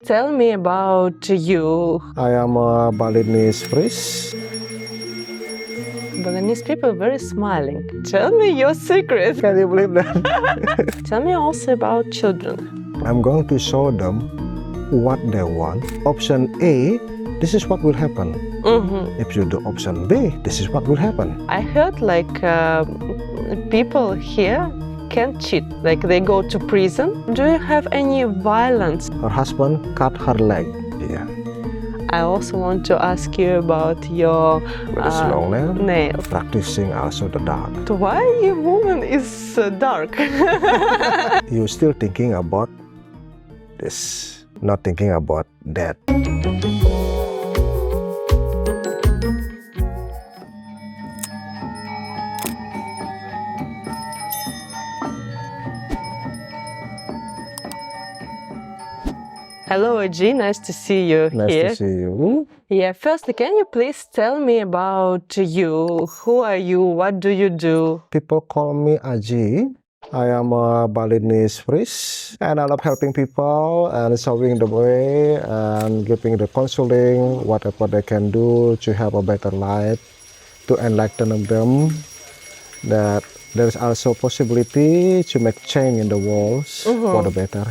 Tell me about you. I am a Balinese priest. Balinese people very smiling. Tell me your secret. Can you believe that? Tell me also about children. I'm going to show them what they want. Option A, this is what will happen. If you do option B, this is what will happen. I heard like people here can cheat, like they go to prison. Do you have any violence? Her husband cut her leg. Yeah. I also want to ask you about your With a long nail. nails. Practicing also the dark. Why your woman is dark? You're still thinking about this, not thinking about that. Hello, Aji. Nice to see you Nice here. to see you. Yeah, firstly, can you please tell me about you? Who are you? What do you do? People call me Aji. I am a Balinese priest and I love helping people and showing the way and giving the counseling, whatever they can do to have a better life, to enlighten them that there is also possibility to make change in the world for the better.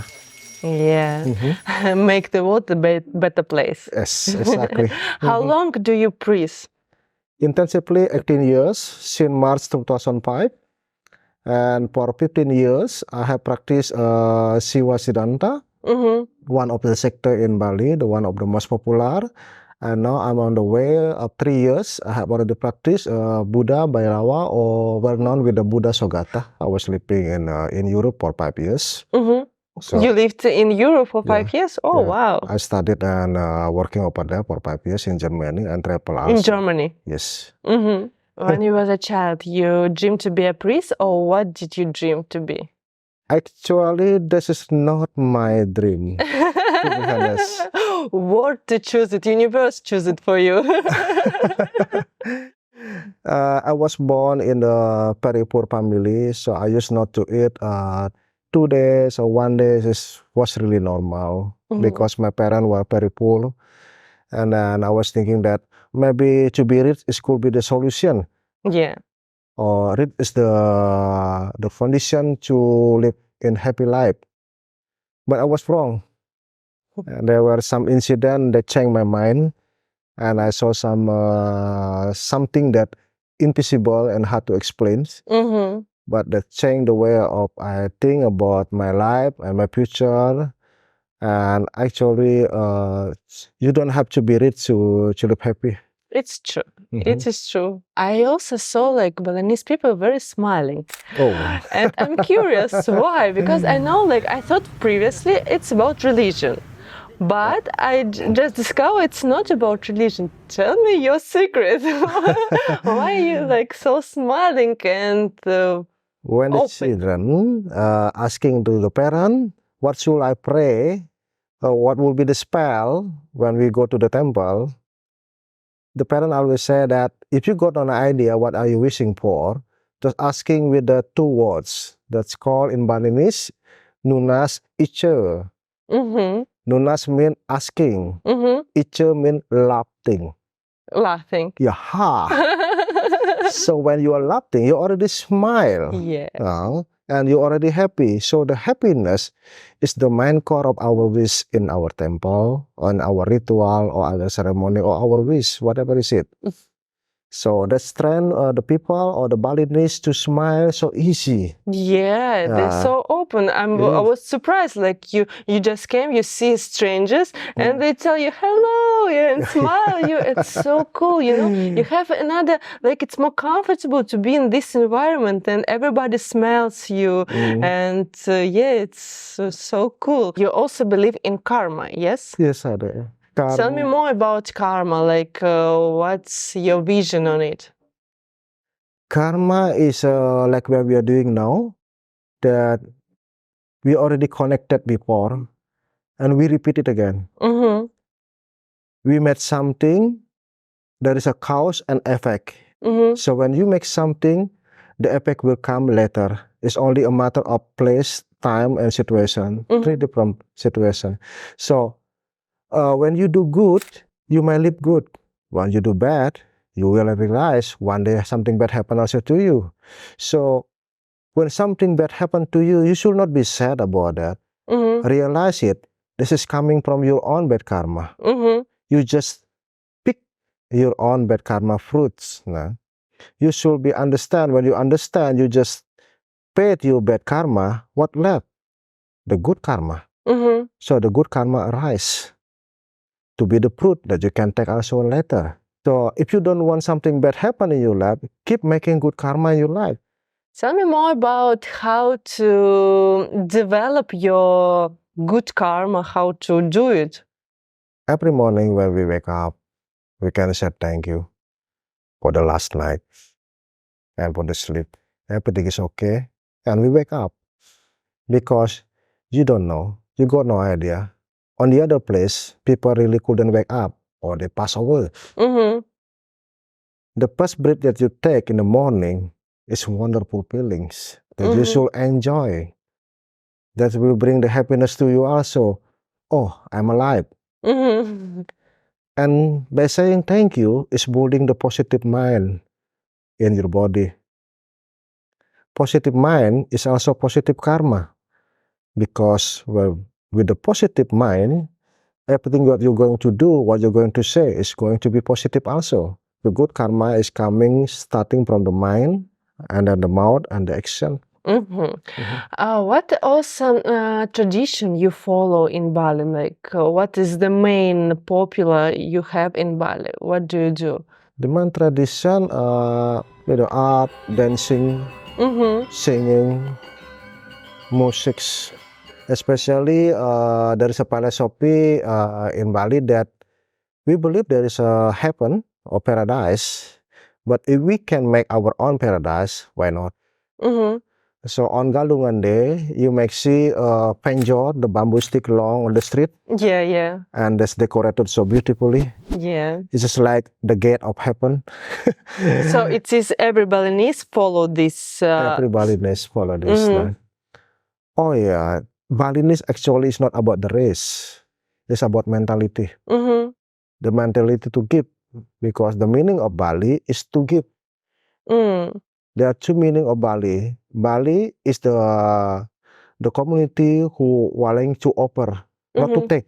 Yeah, make the world a better place. Yes, exactly. How long do you preach? Intensively 18 years since March 2005. And for 15 years, I have practiced Siwa Siddhanta, one of the sector in Bali, the one of the most popular. And now I'm on the way of 3 years. I have already practiced Buddha Bhairava, or well known with the Buddha Sogata. I was living in Europe for 5 years. So, You lived in Europe for 5 years? Oh, yeah. wow. I studied and working over there for 5 years in Germany and travel also. In Germany? Yes. When you was a child, you dreamed to be a priest, or what did you dream to be? Actually, this is not my dream, to be honest. What to choose it? Universe choose it for you. I was born in a very poor family, so I used not to eat 2 days or 1 day was really normal because my parents were very poor. And then I was thinking that maybe to be rich it could be the solution. Yeah. Or rich is the condition to live in happy life. But I was wrong. And there were some incidents that changed my mind. And I saw something that invisible and hard to explain. But that changed the way of I think about my life and my future. And actually, you don't have to be rich to live happy. It's true. It is true. I also saw like Balinese people very smiling. Oh. And I'm curious why, because I know like I thought previously it's about religion. But I just discovered it's not about religion. Tell me your secret. Why are you like so smiling and When the open? children asking to the parent, what should I pray? What will be the spell when we go to the temple? The parent always say that if you got an idea what are you wishing for, just asking with the 2 words. That's called in Balinese, nunas iche. Nunas mean asking. Iche mean laughing. Laughing. Yeah. So when you are laughing, you already smile. Yeah. And you're already happy. So the happiness is the main core of our wish in our temple, on our ritual, or our ceremony, or our wish, whatever is it. So that's trend the people or the Balinese to smile so easy. Yeah, they're so open. I was surprised. Like you just came, you see strangers, and they tell you hello and smile. It's so cool. You know, you have another like it's more comfortable to be in this environment, and everybody smells you. And it's so cool. You also believe in karma, yes? Yes, I do. Tell me more about karma. Like, what's your vision on it? Karma is like what we are doing now, that we already connected before, and we repeat it again. We made something, there is a cause and effect. So when you make something, the effect will come later. It's only a matter of place, time, and situation. 3 different situations. So when you do good, you may live good. When you do bad, you will realize one day something bad happened also to you. So when something bad happened to you, you should not be sad about that. Mm-hmm. Realize it. This is coming from your own bad karma. Mm-hmm. You just pick your own bad karma fruits. Nah. You should be understand. When you understand, you just paid your bad karma. What left? The good karma. Mm-hmm. So the good karma arise to be the fruit that you can take also later. So if you don't want something bad happen in your life, keep making good karma in your life. Tell me more about how to develop your good karma, how to do it. Every morning when we wake up, we can say thank you for the last night and for the sleep. Everything is okay. And we wake up because you don't know, you got no idea. On the other place, people really couldn't wake up or they pass away. Mm-hmm. The first breath that you take in the morning is wonderful feelings that you should enjoy. That will bring the happiness to you also. Oh, I'm alive. Mm-hmm. And by saying thank you is building the positive mind in your body. Positive mind is also positive karma. Because with the positive mind, everything that you're going to do, what you're going to say is going to be positive also. The good karma is coming starting from the mind and then the mouth and the action. Mm-hmm. What awesome tradition you follow in Bali? Like, what is the main popular you have in Bali? What do you do? The main tradition, art, dancing, singing, music. Especially there is a philosophy in Bali that we believe there is a heaven or paradise, but if we can make our own paradise, why not? So on Galungan Day, you may see penjor, the bamboo stick long on the street. Yeah, yeah. And that's decorated so beautifully. Yeah. It's just like the gate of heaven. So it is every Balinese follow this. Every Balinese follow this. Oh yeah, Balinese actually is not about the race. It's about mentality. The mentality to give. Because the meaning of Bali is to give. There are two meanings of Bali. Bali is the community who willing to offer, not to take.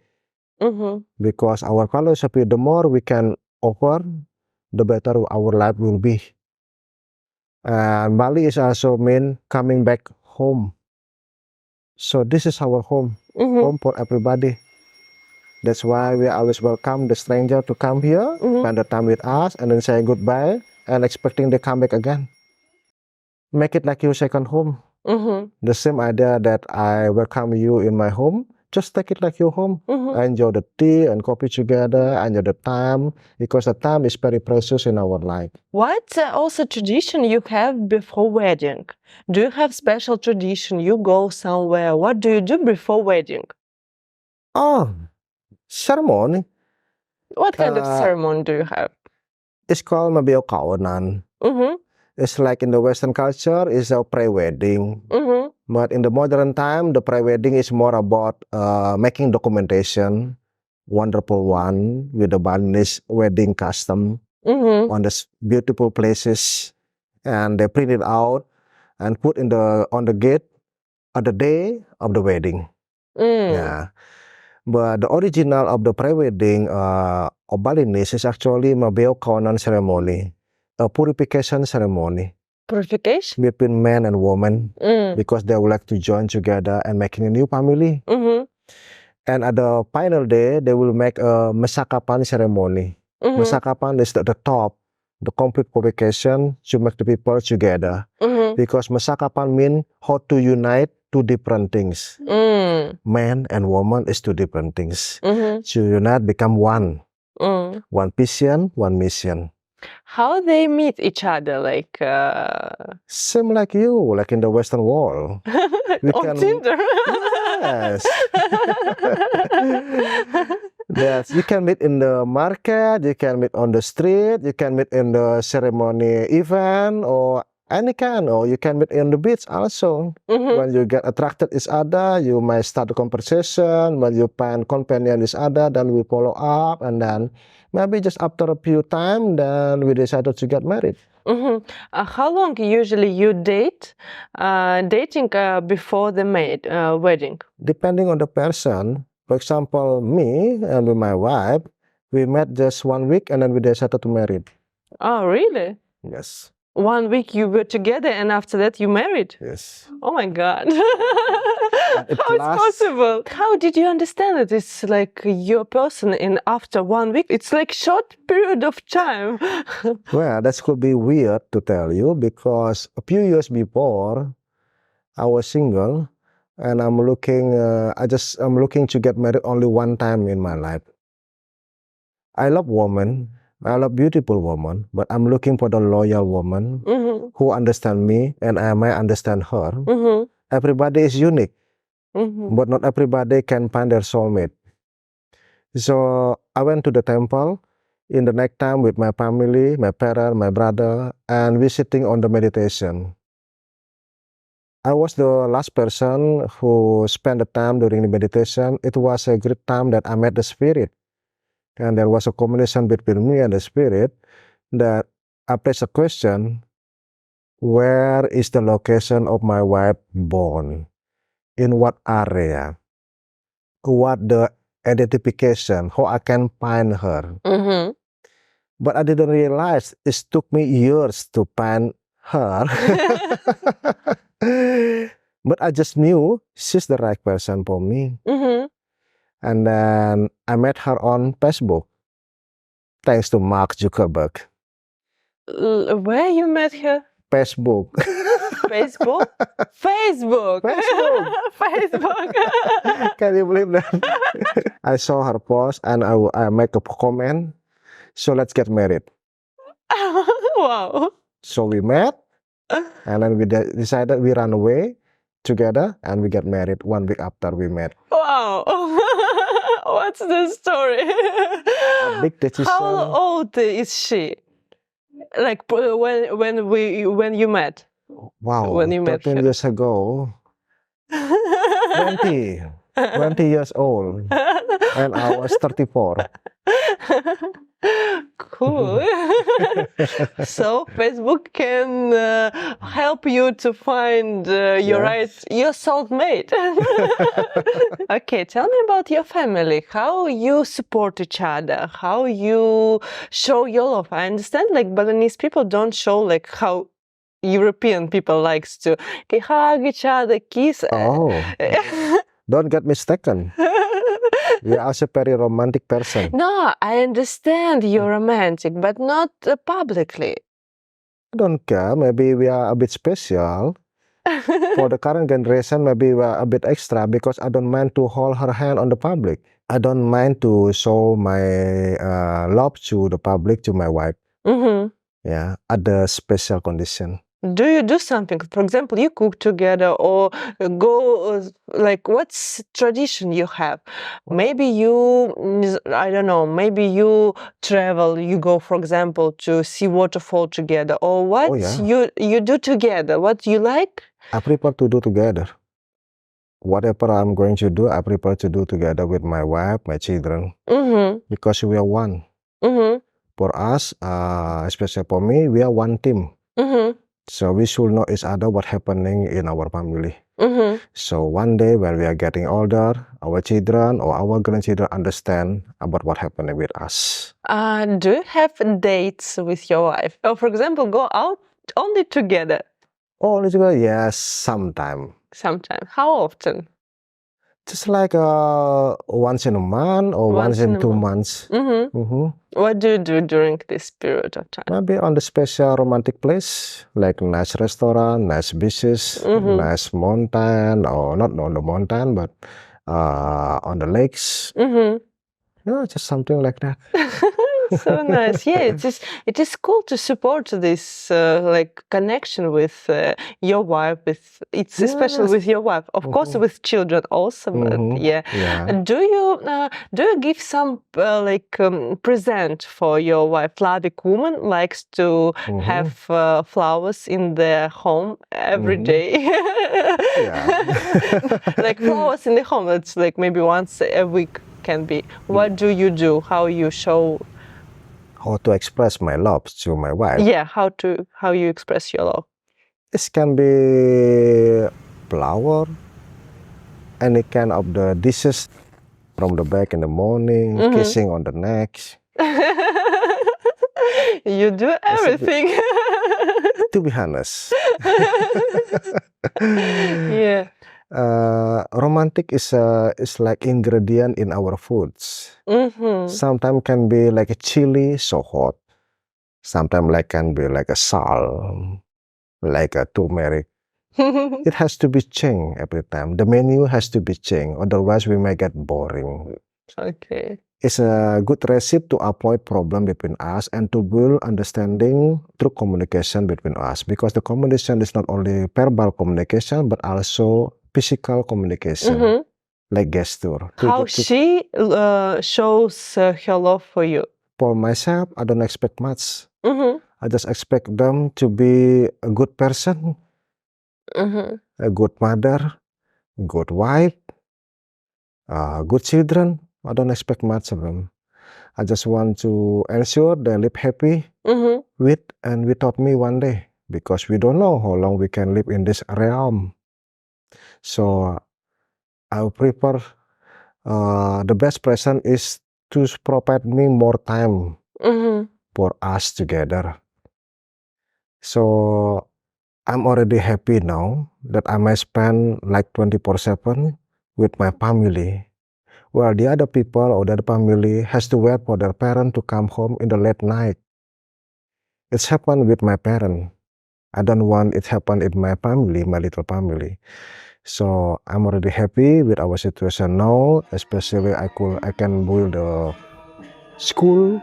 Because our philosophy, the more we can offer, the better our life will be. And Bali is also mean coming back home. So this is our home, home for everybody. That's why we always welcome the stranger to come here, spend the time with us, and then say goodbye, and expecting they come back again. Make it like your second home. The same idea that I welcome you in my home, just take it like your home. Enjoy the tea and coffee together, enjoy the time, because the time is very precious in our life. What also tradition you have before wedding? Do you have special tradition? You go somewhere. What do you do before wedding? Oh, ceremony. What kind of ceremony do you have? It's called Mabeo Kawanan. It's like in the Western culture, it's a pre-wedding. But in the modern time, the pre-wedding is more about making documentation, wonderful one, with the Balinese wedding custom on the beautiful places. And they print it out and put on the gate at the day of the wedding. Yeah. But the original of the pre-wedding of Balinese is actually Mabeo Kawanan ceremony. A purification ceremony. Purification? Between man and woman, because they would like to join together and making a new family. And at the final day, they will make a Masakapan ceremony. Masakapan is the top, the complete purification to make the people together. Because Masakapan means how to unite two different things. Man and woman is two different things. To unite, become one. One vision, one mission. How they meet each other, like same like you, like in the Western world. On Tinder. Yes. Yes, you can meet in the market, you can meet on the street, you can meet in the ceremony event or Any kind, or you can meet on the beach also. When you get attracted each other, you might start a conversation. When you find companion each other, then we follow up, and then maybe just after a few time, then we decided to get married. How long usually you dating before the wedding? Depending on the person. For example, me and with my wife, we met just 1 week and then we decided to marry. Oh, really? Yes. 1 week you were together and after that you married? Yes. Oh my God. How it's possible? How did you understand it? It's like your person in after 1 week. It's like short period of time. Well, that could be weird to tell you because a few years before I was single and I'm looking to get married only one time in my life. I love women. I love beautiful woman, but I'm looking for the loyal woman who understand me and I might understand her. Everybody is unique, but not everybody can find their soulmate. So I went to the temple in the night time with my family, my parents, my brother, and we sitting on the meditation. I was the last person who spent the time during the meditation. It was a great time that I met the spirit. And there was a combination between me and the spirit that I placed a question, where is the location of my wife born? In what area? What the identification, how I can find her? But I didn't realize it took me years to find her. But I just knew she's the right person for me. And then I met her on Facebook, thanks to Mark Zuckerberg. Where you met her? Facebook. Facebook? Facebook. Facebook. Can you believe that? I saw her post and I make a comment. So let's get married. Wow. So we met and then we decided we run away together and we get married 1 week after we met. Wow. What's the story? A big decision. How old is she? Like when you met? Wow. When you met 13 her. years ago. 20 years old. And I was 34. Cool. So Facebook can help you to find your soulmate. Okay, tell me about your family. How you support each other? How you show your love? I understand like Balinese people don't show like how European people likes to hug each other, kiss. Oh, don't get mistaken. You're also a very romantic person. No, I understand you're romantic, but not publicly. I don't care. Maybe we are a bit special. For the current generation, maybe we are a bit extra because I don't mind to hold her hand on the public. I don't mind to show my love to the public, to my wife. Yeah, at the special condition. Do you do something? For example, you cook together or go, like, what's tradition you have? Maybe you, I don't know, maybe you travel, you go, for example, to see waterfall together, or what you do together, what you like? I prefer to do together. Whatever I'm going to do, I prefer to do together with my wife, my children, because we are one. For us, especially for me, we are one team. So we should know each other what's happening in our family. So one day when we are getting older, our children or our grandchildren understand about what's happening with us. Do you have dates with your wife? Or for example, go out only together? Only together? Yes, sometime. Sometime. How often? Just like once in a month or once in 2 months. What do you do during this period of time? Maybe on the special romantic place, like nice restaurant, nice beaches, nice mountain, or not on the mountain, but on the lakes. Yeah, just something like that. So nice. Yeah, it is cool to support this like connection with your wife. It's especially with your wife, of course, with children also. But yeah. Do you give some present for your wife? Slavic woman likes to have flowers in their home every day. Like flowers in the home. It's like maybe once a week can be. What do you do? How you show? How to express my love to my wife? Yeah, how you express your love? This can be flower, any kind of the dishes from the back in the morning, kissing on the neck. You do everything. To be honest. Yeah. Romantic is like ingredient in our foods. Sometimes can be like a chili, so hot. Sometimes can be like a salt, like a turmeric. It has to be changed every time. The menu has to be changed, otherwise we may get boring. Okay. It's a good recipe to avoid problem between us and to build understanding through communication between us. Because the communication is not only verbal communication, but also physical communication, like gesture. How she shows her love for you? For myself, I don't expect much. I just expect them to be a good person, a good mother, good wife, good children. I don't expect much of them. I just want to ensure they live happy with and without me one day, because we don't know how long we can live in this realm. So I prefer the best present is to provide me more time for us together. So I'm already happy now that I might spend like 24/7 with my family. Well, the other people or the other family has to wait for their parent to come home in the late night. It's happened with my parent. I don't want it happen in my family, my little family. So I'm already happy with our situation now, especially I can build a school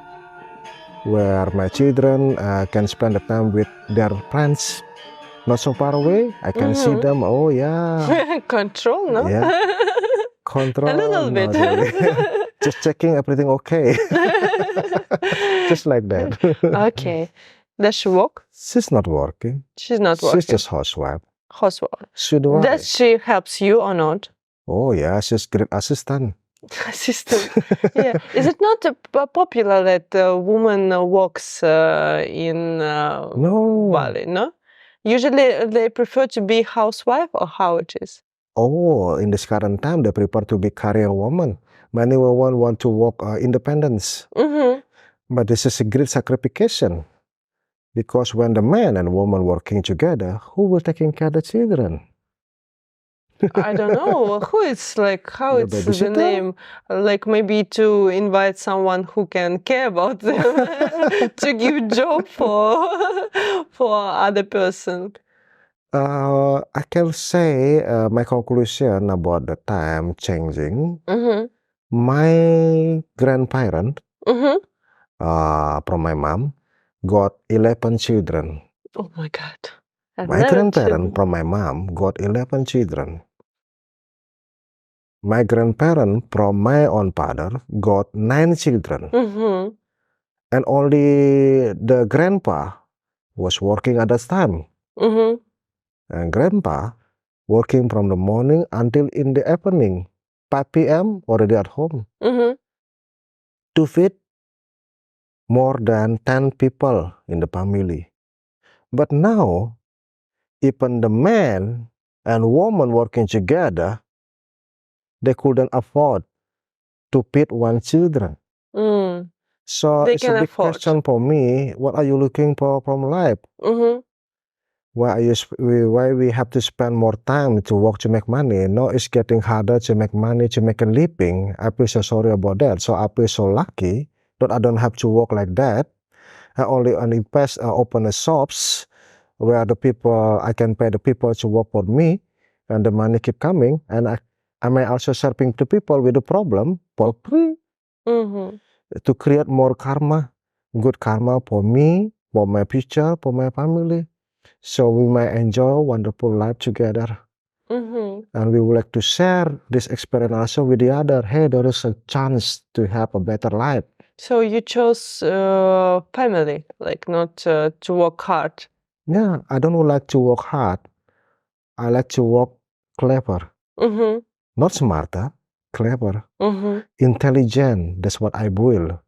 where my children can spend the time with their friends. Not so far away. I can see them. Oh yeah. Control, no? Yeah. Control. A little bit. Really. Just checking everything okay. Just like that. Okay. Does she work? She's not working. She's not working. She's just housewife. Housewife. Should work. Does she helps you or not? Oh yeah, she's great assistant. Assistant. Yeah. Is it not popular that a woman works in No. Bali? No. Usually they prefer to be housewife, or how it is? Oh, in this current time, they prefer to be career woman. Many women want to work independence. But this is a great sacrification. Because when the man and woman working together, who will taking care of the children? I don't know. Who is like, how The it's the babysitter? name? Like maybe to invite someone who can care about them to give job for other person. I can say my conclusion about the time changing. My grandparent from my mom got 11 children. Oh my God. My grandparent from my mom got 11 children. My grandparent from my own father got 9 children. And only the grandpa was working at that time. And grandpa working from the morning until in the evening, 5 p.m. already at home. To feed more than 10 people in the family. But now, even the man and woman working together, they couldn't afford to feed one children. So They it's can a big afford. question for me. What are you looking for from life? Why we have to spend more time to work to make money? No, it's getting harder to make money, to make a living. I feel so sorry about that. So I feel so lucky that I don't have to work like that. I only invest, open the shops where I can pay the people to work for me, and the money keep coming. And I may also serving to people with the problem for free to create more karma. good karma for me, for my future, for my family. So we may enjoy wonderful life together. And we would like to share this experience also with the other. Hey, there is a chance to have a better life. So you chose family, like not to work hard. Yeah, I don't like to work hard. I like to work clever. Not smarter, clever. Intelligent, that's what I will.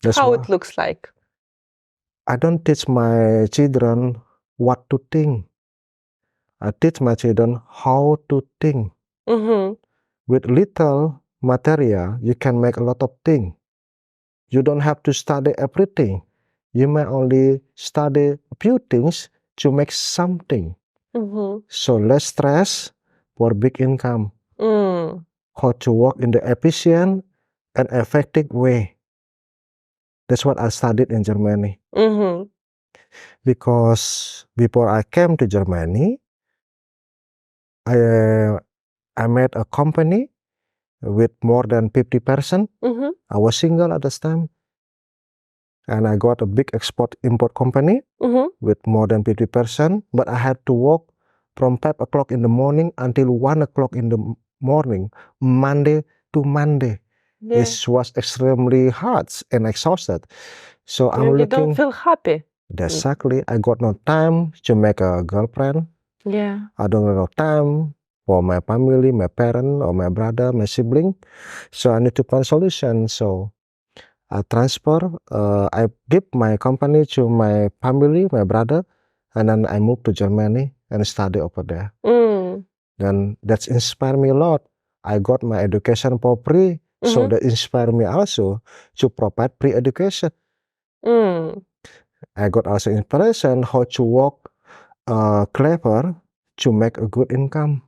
That's How what it looks like. I don't teach my children what to think. I teach my children how to think. With little material, you can make a lot of things. You don't have to study everything. You may only study a few things to make something. So less stress for big income. How to work in the efficient and effective way. That's what I studied in Germany. Because before I came to Germany, I made a company with more than 50 person. I was single at this time. And I got a big export-import company with more than 50 person. But I had to work from 5 o'clock in the morning until 1 o'clock in the morning, Monday to Monday. Yeah. It was extremely hard and exhausted. So I'm You looking... don't feel happy. Exactly. I got no time to make a girlfriend. Yeah. I don't have no time for my family, my parent, or my brother, my sibling. So I need to find solution. So I I give my company to my family, my brother, and then I moved to Germany and study over there. Then that's inspired me a lot. I got my education for free. So that inspired me also to provide free education. I got also inspiration how to work clever to make a good income.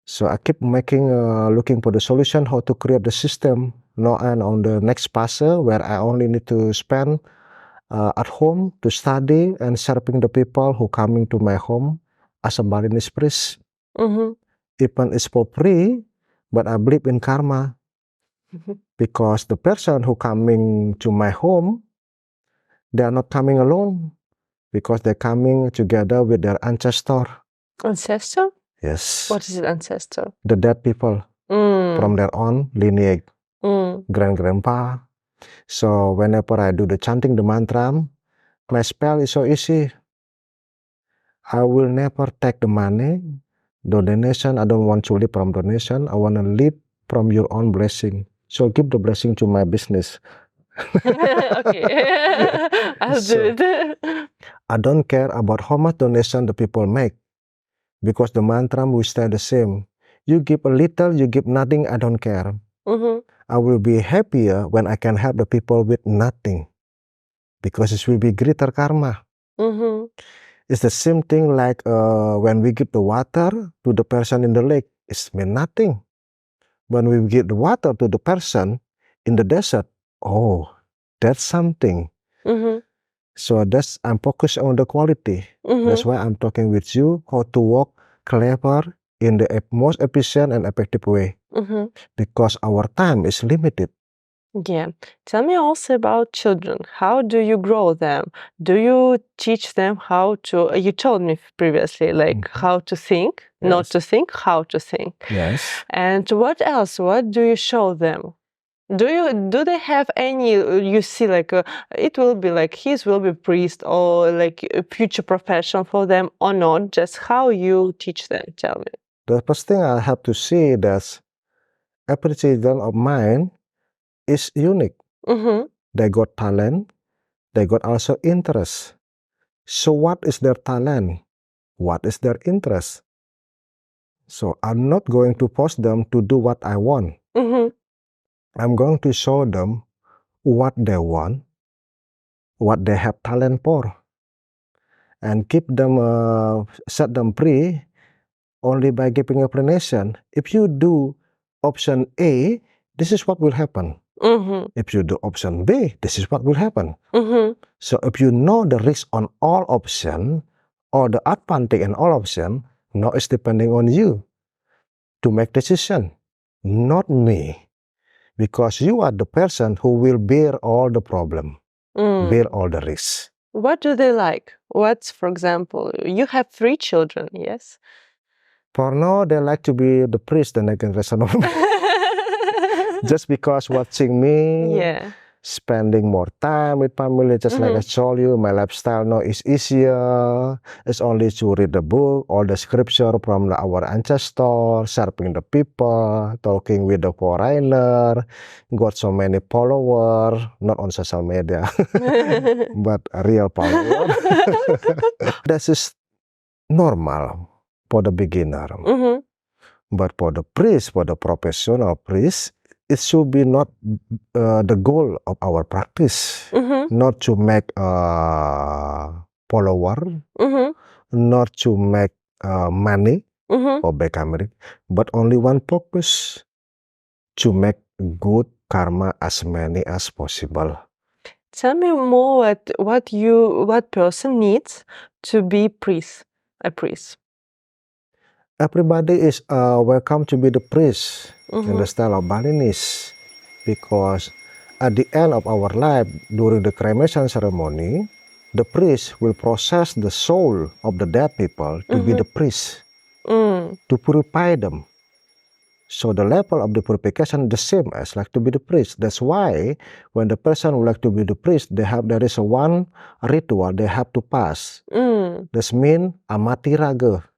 So I keep looking for the solution how to create the system. Now and on the next phase where I only need to spend at home to study and serving the people who coming to my home as a Balinese priest. Even it's for free, but I believe in karma. Because the person who coming to my home, they are not coming alone. Because they're coming together with their ancestor. Ancestor? Yes. What is it, ancestor? The dead people from their own lineage, grandpa. So whenever I do the chanting, the mantra, my spell is so easy. I will never take the money, the donation. I don't want to live from donation. I want to live from your own blessing. So give the blessing to my business. Okay, I'll do it. I don't care about how much donation the people make, because the mantra will stay the same. You give a little, you give nothing, I don't care. I will be happier when I can help the people with nothing, because it will be greater karma. It's the same thing like when we give the water to the person in the lake, it means nothing. When we give the water to the person in the desert, oh, that's something. So I'm focused on the quality. That's why I'm talking with you how to work clever in the most efficient and effective way. Because our time is limited. Yeah. Tell me also about children. How do you grow them? Do you teach them how to, you told me previously, like how to think, not to think, how to think. Yes. And what else? What do you show them? Do they have any, you see, like it will be like his will be priest or like a future profession for them or not? Just how you teach them? Tell me. The first thing I have to see that every children of mine is unique. They got talent. They got also interest. So what is their talent? What is their interest? So I'm not going to force them to do what I want. I'm going to show them what they want, what they have talent for, and keep them, set them free only by giving explanation. If you do option A, this is what will happen. If you do option B, this is what will happen. So if you know the risk on all options or the advantage in all options, now it's depending on you to make decision, not me. because you are the person who will bear all the problem, bear all the risks. What do they like? What's, for example, you have 3 children, yes? For now, they like to be the priest the next generation of me. Just because watching me, Yeah. spending more time with family, just like I told you, my lifestyle now is easier. It's only to read the book, all the scripture from our ancestors, serving the people, talking with the foreigner, got so many followers, not on social media, but a real follower. This is normal for the beginner. But for the priest, for the professional priest, it should be not the goal of our practice, not to make a follower, not to make money or become rich, but only one purpose, to make good karma as many as possible. Tell me more what person needs to be a priest. Everybody is welcome to be the priest in the style of Balinese, because at the end of our life, during the cremation ceremony, the priest will process the soul of the dead people to be the priest, to purify them. So the level of the purification is the same as like to be the priest. That's why when the person would like to be the priest, there is one ritual they have to pass. That means amati raga.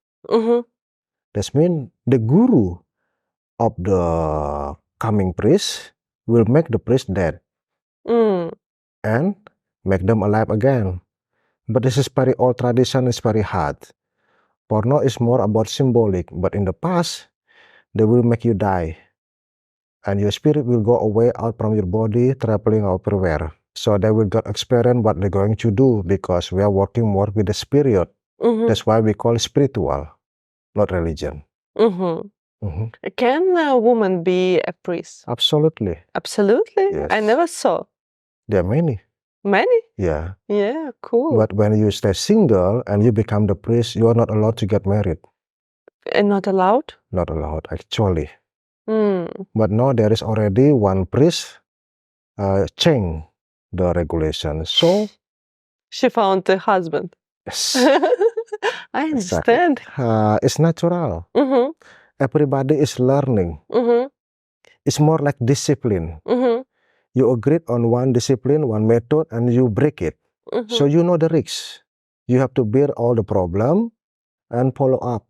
That means the guru of the coming priest will make the priest dead and make them alive again. But this is very old tradition, it's very hard. For now, it's more about symbolic, but in the past, they will make you die. And your spirit will go away out from your body, traveling everywhere. So they will get experience what they're going to do, because we are working more with the spirit. That's why we call it spiritual, not religion. Can a woman be a priest? Absolutely. Absolutely? Yes. I never saw. There are many. Many? Yeah. Yeah, cool. But when you stay single and you become the priest, you are not allowed to get married. And not allowed? Not allowed, actually. But now there is already one priest change the regulation. So she found a husband. Yes. I understand. Exactly. It's natural. Everybody is learning. It's more like discipline. You agreed on one discipline, one method, and you break it. So you know the risks. You have to bear all the problem and follow up.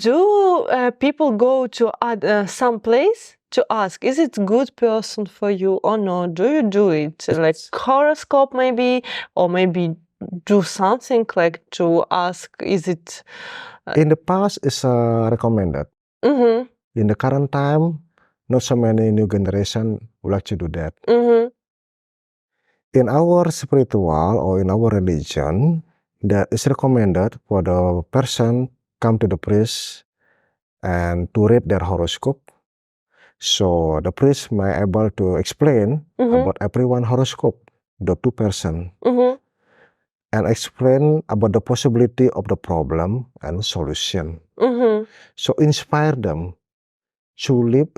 Do people go to some place to ask, is it good person for you or not? Do you do it? Like horoscope maybe, or maybe do something like to ask, is it... In the past, it's recommended. In the current time, not so many new generation would like to do that. In our spiritual or in our religion, that is recommended for the person come to the priest and to read their horoscope. So the priest may able to explain about everyone horoscope, the two person, and explain about the possibility of the problem and solution. So inspire them to live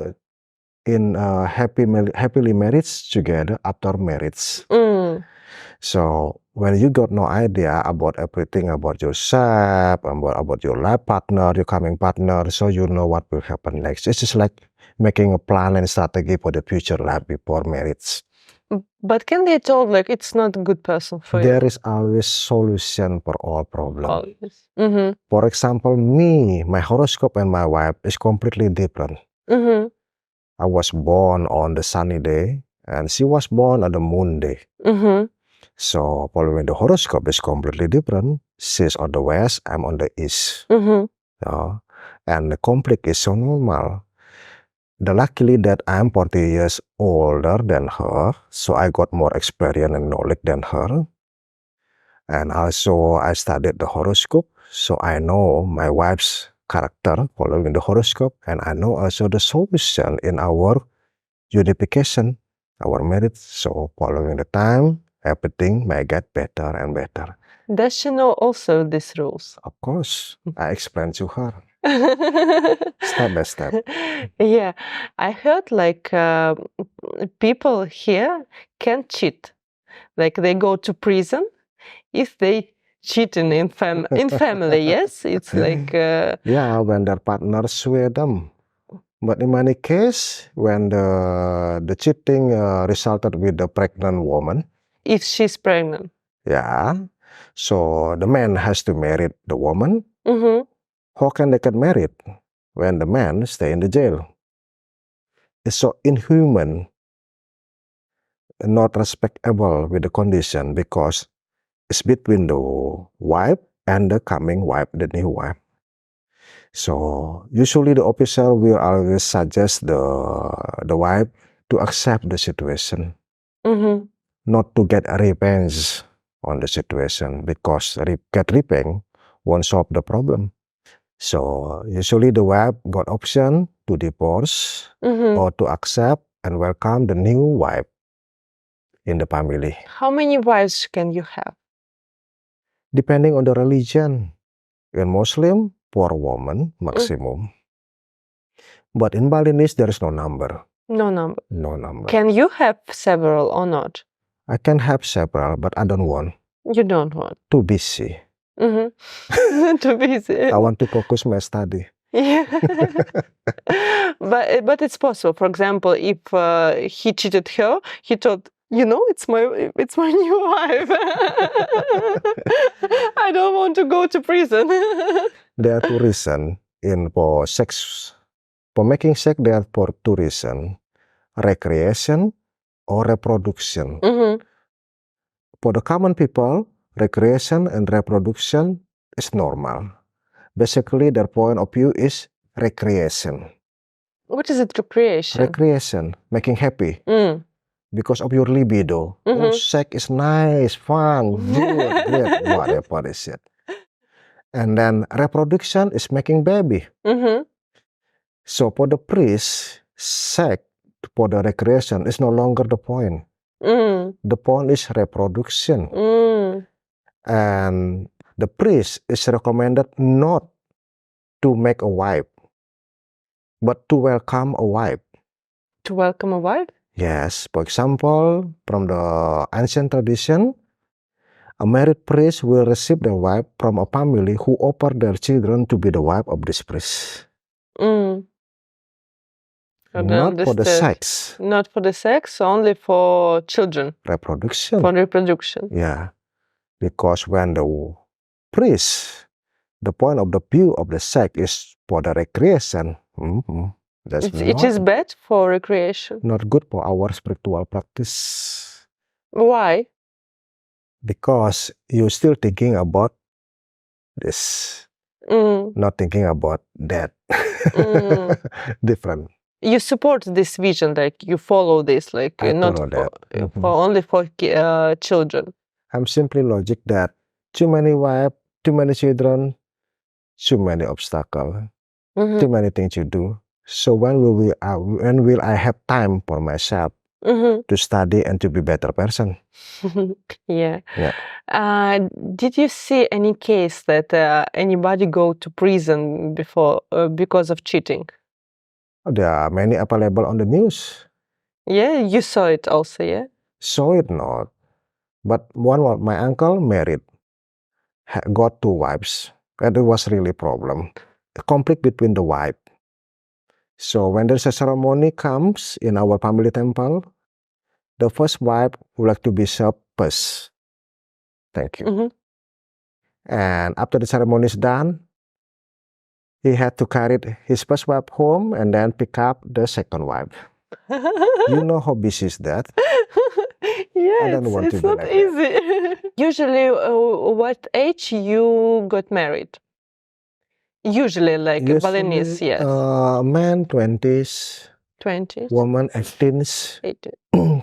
in happily marriage together after marriage. So when you got no idea about everything about yourself, about your life partner, your coming partner, so you know what will happen next. It's just like making a plan and strategy for the future life before marriage. But can they told like it's not a good person for you? There is always solution for all problems. Always. For example, me, my horoscope and my wife is completely different. I was born on the sunny day and she was born on the moon day. So following the horoscope is completely different. She's on the west, I'm on the east. And the conflict is so normal. Luckily that I'm 40 years older than her, so I got more experience and knowledge than her. And also I studied the horoscope, so I know my wife's character following the horoscope, and I know also the solution in our unification, our marriage. So following the time, everything may get better and better. Does she know also these rules? Of course, I explained to her. Step by step. Yeah, I heard like people here can cheat. Like they go to prison if they cheating in family. Yes, it's like Yeah, when their partners swear them. But in many cases, when the cheating resulted with the pregnant woman, if she's pregnant. yeah, so the man has to marry the woman. Mm-hmm. How can they get married when the man stay in the jail? It's so inhuman, not respectable with the condition because it's between the wife and the coming wife, the new wife. So usually the officer will always suggest the wife to accept the situation, Mm-hmm. not to get revenge on the situation because get revenge won't solve the problem. So usually the wife got option to divorce Mm-hmm. or to accept and welcome the new wife in the family. How many wives can you have? Depending on the religion. In Muslim, 4 women maximum. But in Balinese, there is no number. No number. No number. Can you have several or not? I can have several, but I don't want. You don't want. Too busy. Mm-hmm. Too busy. I want to focus my study. Yeah. but it's possible. For example, if he cheated her, he thought, it's my new wife. I don't want to go to prison. There are 2 reasons for sex. For making sex, there are 2 reasons: recreation or reproduction. Mm-hmm. For the common people, recreation and reproduction is normal. Basically, their point of view is recreation. What is it, recreation? Recreation, making happy. Because of your libido. Mm-hmm. Oh, sex is nice, fun, good, great, whatever is it. And then reproduction is making baby. Mm-hmm. So for the priest, sex for the recreation is no longer the point. The point is reproduction. And the priest is recommended not to make a wife, but to welcome a wife. To welcome a wife? Yes. For example, from the ancient tradition, a married priest will receive their wife from a family who offer their children to be the wife of this priest. Not for the sex. Not for the sex, only for children. Reproduction. For reproduction. Yeah. Because when the priest, the point of the view of the sex is for the recreation, it is bad for recreation. Not good for our spiritual practice. Why? Because you're still thinking about this, not thinking about that. Different. You support this vision, like you follow this, like I not for only for children. I'm simply logic that too many wives, too many children, too many obstacles, too many things to do. So when will I have time for myself to study and to be better person? Yeah. Did you see any case that anybody go to prison before because of cheating? There are many available on the news. Yeah, you saw it also, yeah? Saw it not. But one of my uncle married, got 2 wives. And it was really a problem. A conflict between the wife. So when there's a ceremony comes in our family temple, the first wife would like to be served first. Thank you. And after the ceremony is done, he had to carry his first wife home and then pick up the second wife. You know how busy is that? Yeah, it's not easy. Usually, what age you got married? Usually, like Balinese, yes. Man 20s. 20s. Woman 18s.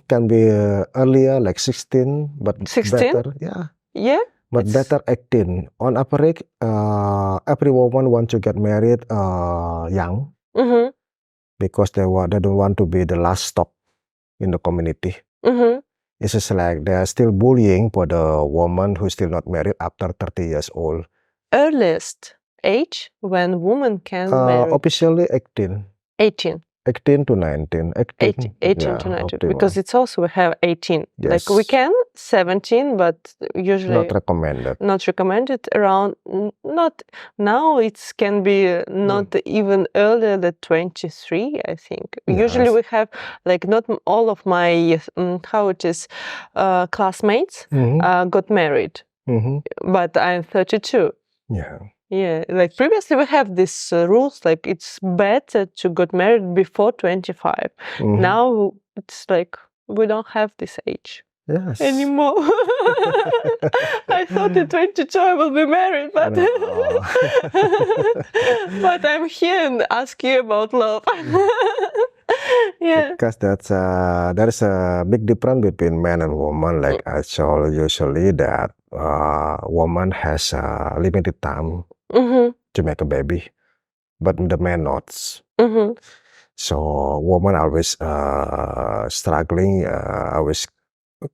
Can be earlier, like 16, but 16? better, yeah. Yeah. But better 18. On average, every woman wants to get married young because they don't want to be the last stop in the community. It's just like they are still bullying for the woman who's still not married after 30 years old. Earliest? age when women can marry? Officially 18. 18. 18 to 19. 18, 18 to 19. optimal. Because it's also we have 18. Like we Yes. can 17, but usually Not recommended. not recommended around not now it can be not even earlier than 23, I think. Usually Yes. we have like not all of my how it is classmates got married, but I'm 32. Yeah. Yeah, like previously we have these rules like it's better to get married before 25. Now it's like we don't have this age Yes. anymore. I thought at 22 I will be married, but No. but I'm here and ask you about love. Yeah. Because there is a big difference between man and woman. Like I saw usually that woman has limited time to make a baby, but the man not. So woman always struggling, always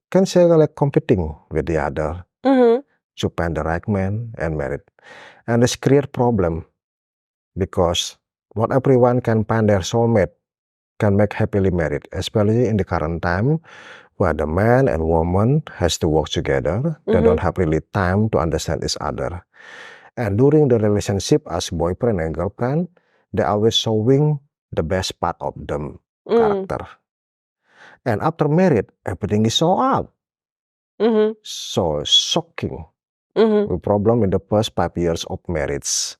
can say like competing with the other to find the right man and married, and this create problem because not everyone can find their soulmate, can make happily married, especially in the current time where the man and woman has to work together. They don't have really time to understand each other. And during the relationship as boyfriend and girlfriend, they always showing the best part of them character. And after married, everything is so up. So shocking. The problem in the first 5 years of marriage.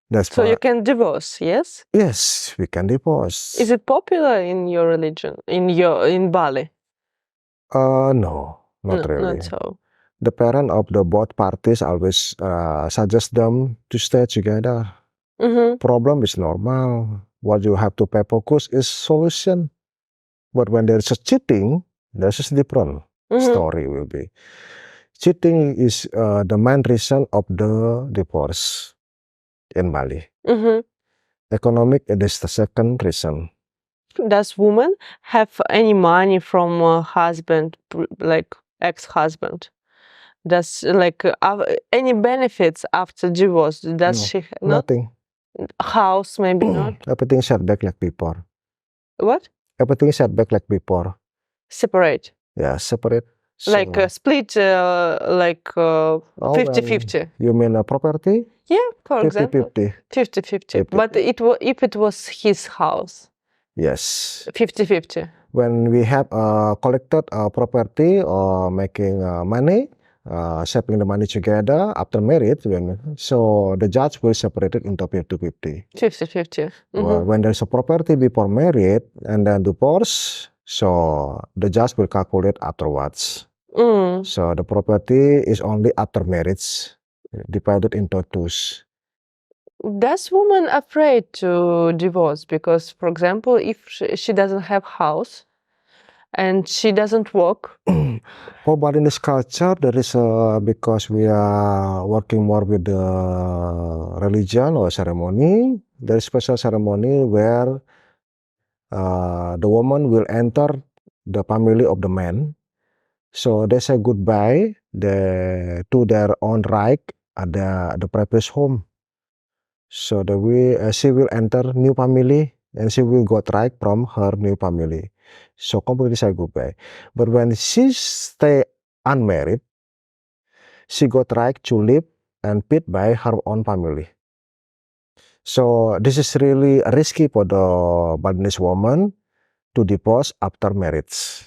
That's So you can divorce, yes? Yes, we can divorce. Is it popular in your religion, in Bali? No, not No, really. not so. The parent of the both parties always suggest them to stay together. Problem is normal. What you have to pay focus is solution. But when there's a cheating, there's a different story will be. Cheating is the main reason of the divorce in Bali. Economic is the second reason. Does woman have any money from husband, like ex-husband? Does like any benefits after divorce? Does she not? Nothing. House maybe not? Everything set back like before. What? Everything set back like before. Separate? Yeah, separate. Like split like 50-50? You mean a property? Yeah, for 50-50. example. 50-50. But if it was his house? Yes. 50-50. When we have collected property or making money, saving the money together after marriage, so the judge will separate it into 50-50. 50-50. When there's a property before marriage and then divorce, so the judge will calculate afterwards. So the property is only after marriage, divided into twos. Does woman afraid to divorce? Because, for example, if she doesn't have house and she doesn't work. For Balinese culture, there is because we are working more with the religion or ceremony, there is special ceremony where the woman will enter the family of the man. So they say goodbye to their own right at the previous home. So she will enter new family and she will got right from her new family. So completely say goodbye. But when she stay unmarried, she got right to live and feed by her own family. So this is really risky for the Balinese woman to divorce after marriage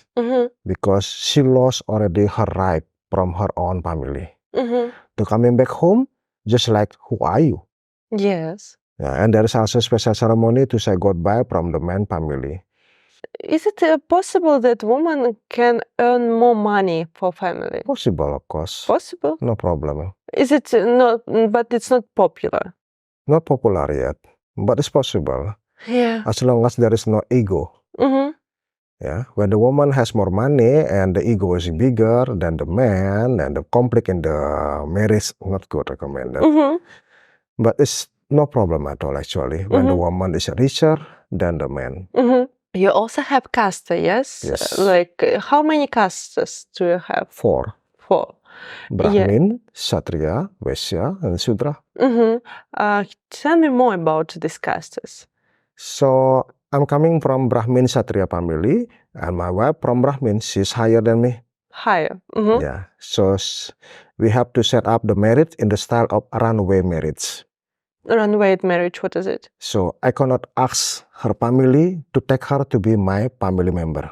because she lost already her right from her own family. To coming back home, just like, who are you? Yes. Yeah, and there is also a special ceremony to say goodbye from the man family. Is it possible that woman can earn more money for family? Possible, of course. Possible? No problem. Is it not, but it's not popular? Not popular yet, but it's possible. Yeah. As long as there is no ego. Yeah, when the woman has more money and the ego is bigger than the man and the conflict in the marriage, not good recommended. But it's no problem at all actually when the woman is richer than the man. You also have caste, yes? Yes. Like how many castes do you have? 4. 4. Brahmin, Kshatriya, Vaishya, and Shudra. Tell me more about these castes. So I'm coming from Brahmin Kshatriya family, and my wife from Brahmin. She's higher than me. Higher. Yeah. So we have to set up the marriage in the style of runaway marriage. Runaway marriage, what is it? So I cannot ask her family to take her to be my family member.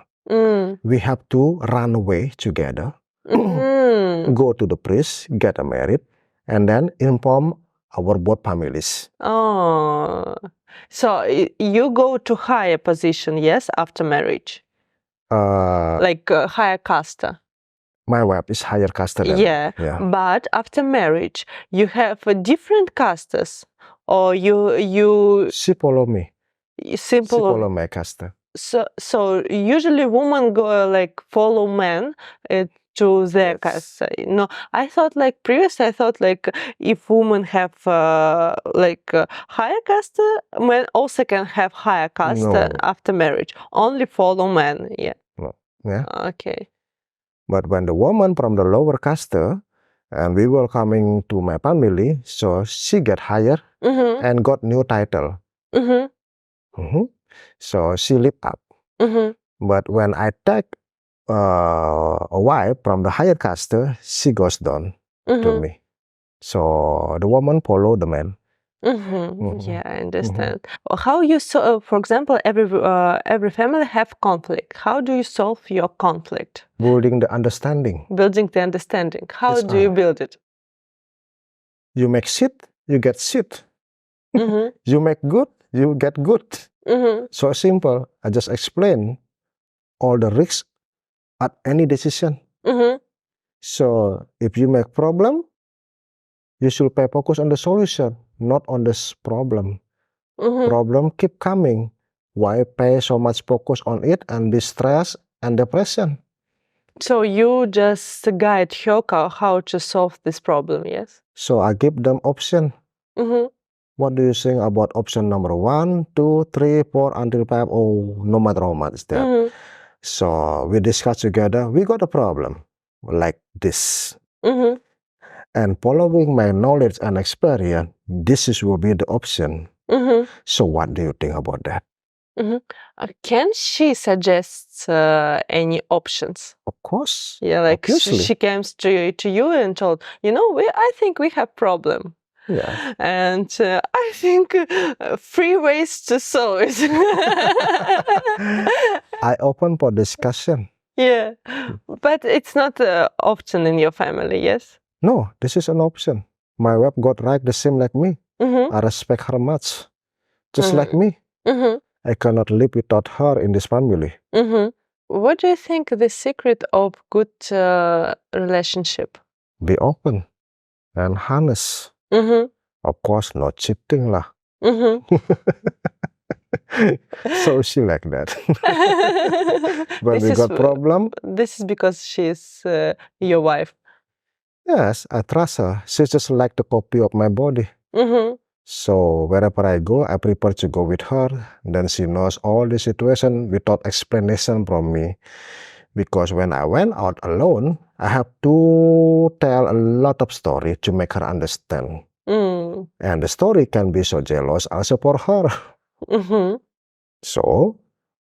We have to run away together, go to the priest, get married, and then inform our both families. Oh, so you go to higher position, yes, after marriage? Like higher caste? My wife is higher caste than me. Yeah, but after marriage, you have different castes, or you She follow me. She follow my caste. So usually women go like follow men to their caste. No, I thought like previously I thought like if women have higher caste, men also can have higher caste after marriage. Only follow men. Yeah. No. Yeah. Okay. But when the woman from the lower caste and we were coming to my family, so she get higher and got new title. So she lived up. But when I take a wife from the higher caste, she goes down to me. So the woman follow the man. Yeah, I understand. How you for example, every family have conflict. How do you solve your conflict? Building the understanding. Building the understanding. How do you build it? You make shit, you get shit. You make good, you get good. So simple. I just explain all the risks at any decision. So if you make problem, you should pay focus on the solution, not on this problem. Problem keep coming. Why pay so much focus on it and be stressed and depression? So you just guide Hyoka how to solve this problem, yes? So I give them option. What do you think about option number 1, 2, 3, 4 until 5? Oh, no matter how much that. So we discuss together. We got a problem like this. And following my knowledge and experience, this will be the option. So what do you think about that? Can she suggest any options? Of course. Yeah, like she comes to you and told, I think we have problem. Yeah. And I think 3 ways to solve it. I open for discussion. Yeah, but it's not often in your family, yes? No, this is an option. My wife got right the same like me. I respect her much. Just like me. I cannot live without her in this family. What do you think the secret of good relationship? Be open and honest. Of course, not cheating lah. So she like that. When we got problem. This is because she's your wife. Yes, I trust her. She's just like the copy of my body. So wherever I go, I prefer to go with her. Then she knows all the situation without explanation from me. Because when I went out alone, I have to tell a lot of story to make her understand. And the story can be so jealous also for her. So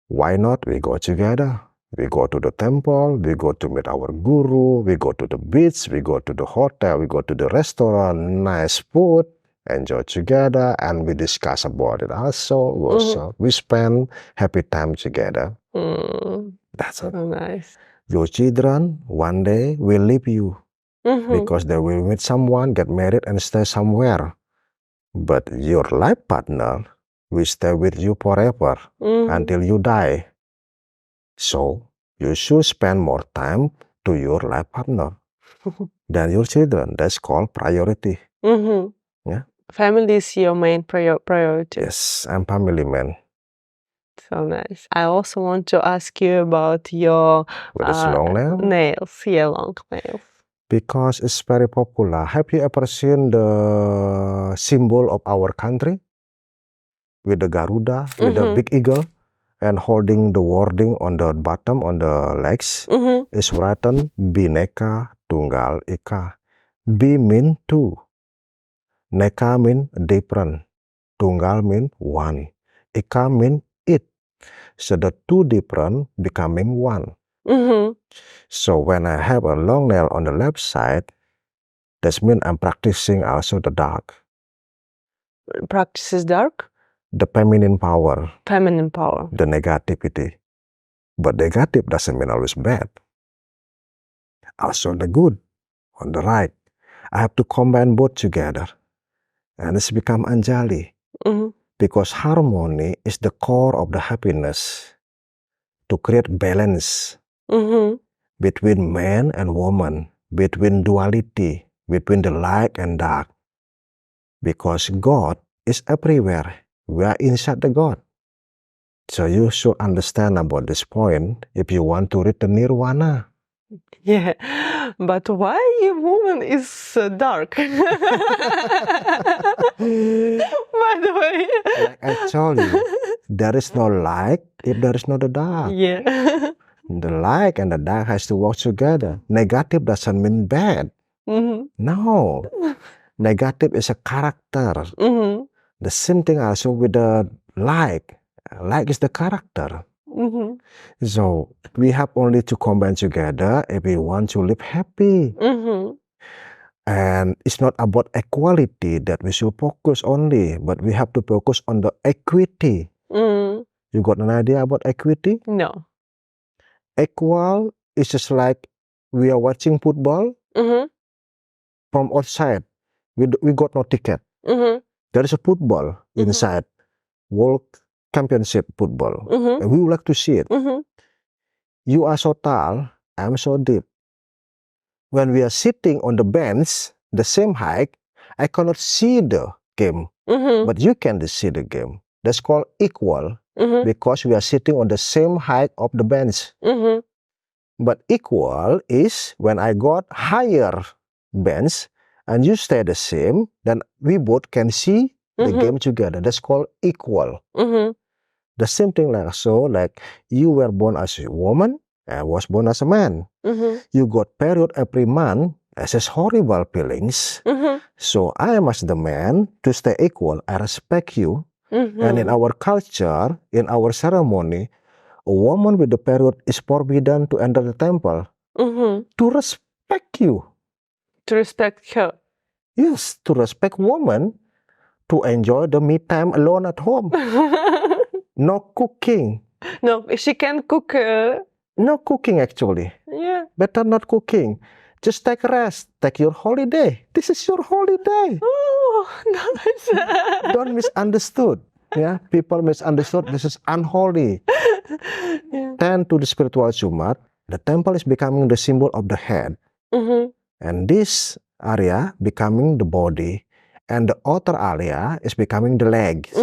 why not we go together? We go to the temple, we go to meet our guru, we go to the beach, we go to the hotel, we go to the restaurant, nice food, enjoy together, and we discuss about it also. We spend happy time together. That's it. Oh, nice. Your children one day will leave you because they will meet someone, get married, and stay somewhere. But your life partner will stay with you forever until you die. So you should spend more time to your life partner than your children. That's called priority. Yeah. Family is your main priority. Yes, I'm family man. So nice. I also want to ask you about your long nails. Yeah, long nails. Because it's very popular. Have you ever seen the symbol of our country? With the Garuda, with the big eagle, and holding the wording on the bottom on the legs is written Bhineka Tunggal Ika. B mean two. Neka mean different. Tunggal mean one. Ika mean it. So the two different becoming one. So when I have a long nail on the left side, that means I'm practicing also the dark. Practices dark? The feminine power. Feminine power. The negativity. But negative doesn't mean always bad. Also the good on the right. I have to combine both together. And it's become Anjali. Because harmony is the core of the happiness. To create balance between man and woman, between duality, between the light and dark. Because God is everywhere. We are inside the God. So you should understand about this point if you want to reach the nirvana. Yeah, but why a woman is dark? By the way. Like I told you, there is no light if there is no the dark. Yeah. The light and the dark has to work together. Negative doesn't mean bad. No. Negative is a character. The same thing also with the light. Light is the character. So we have only to combine together if we want to live happy. And it's not about equality that we should focus only, but we have to focus on the equity. You got an idea about equity? No. Equal is just like we are watching football from outside. We got no ticket. There is a football inside, World Championship football. And we would like to see it. You are so tall, I'm so deep. When we are sitting on the bench, the same height, I cannot see the game, but you can see the game. That's called equal because we are sitting on the same height of the bench. But equal is when I got higher bench and you stay the same, then we both can see the game together. That's called equal. The same thing like so, like you were born as a woman, I was born as a man. You got period every month, as is horrible feelings. So I am as the man to stay equal. I respect you. And in our culture, in our ceremony, a woman with the period is forbidden to enter the temple. To respect you. To respect her. Yes, to respect woman, to enjoy the me time alone at home. No cooking. No, she can cook. No cooking actually. Yeah. Better not cooking. Just take rest. Take your holiday. This is your holiday. Oh, nice. Don't misunderstood. Yeah, people misunderstood. This is unholy. Tend to the spiritual Jumat. The temple is becoming the symbol of the head. And this area becoming the body. And the outer area is becoming the legs.